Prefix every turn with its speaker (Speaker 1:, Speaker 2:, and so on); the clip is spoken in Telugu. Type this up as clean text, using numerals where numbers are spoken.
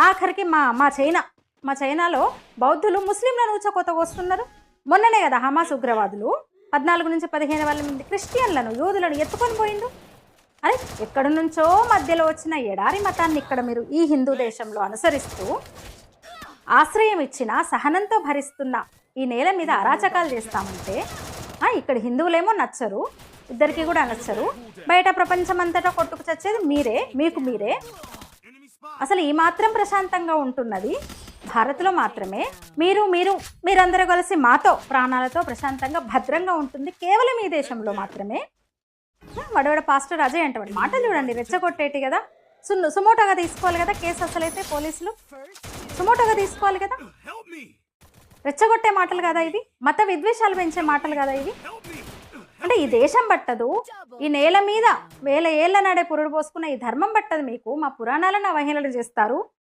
Speaker 1: ఆఖరికి మా చైనాలో బౌద్ధులు ముస్లింలను ఊచకోతకు వస్తున్నారు. మొన్ననే కదా హమాస్ ఉగ్రవాదులు 14 నుంచి 15 మంది క్రిస్టియన్లను యూదులను ఎత్తుకొని పోయిండు. అరే ఎక్కడి నుంచో మధ్యలో వచ్చిన ఎడారి మతాన్ని ఇక్కడ మీరు ఈ హిందూ దేశంలో అనుసరిస్తూ ఆశ్రయం ఇచ్చిన సహనంతో భరిస్తున్న ఈ నేల మీద అరాచకాలు చేస్తామంటే ఇక్కడ హిందువులేమో నచ్చరు, ఇద్దరికి కూడా నచ్చరు, బయట ప్రపంచం అంతటా కొట్టుకు చచ్చేది మీరే. అసలు ఈ మాత్రం ప్రశాంతంగా ఉంటున్నది భారత్లో మాత్రమే. మీరందరూ కలిసి మాతో ప్రాణాలతో ప్రశాంతంగా భద్రంగా ఉంటుంది కేవలం ఈ దేశంలో మాత్రమే. వాడవాడ పాస్టర్ అజయ్ అంటవాడు మాటలు చూడండి, రెచ్చగొట్టేటి కదా. సుమోటోగా తీసుకోవాలి కదా కేసు, అసలైతే పోలీసులు సుమోటోగా తీసుకోవాలి కదా. రెచ్చగొట్టే మాటలు కదా ఇవి, మత విద్వేషాలు పెంచే మాటలు కదా ఇవి. అంటే ఈ దేశం పట్టదు, ఈ నేల మీద వేల ఏళ్ల నాడే పురుడు పోసుకున్న ఈ ధర్మం పట్టదు మీకు. మా పురాణాలను అవహేళన చేస్తారు.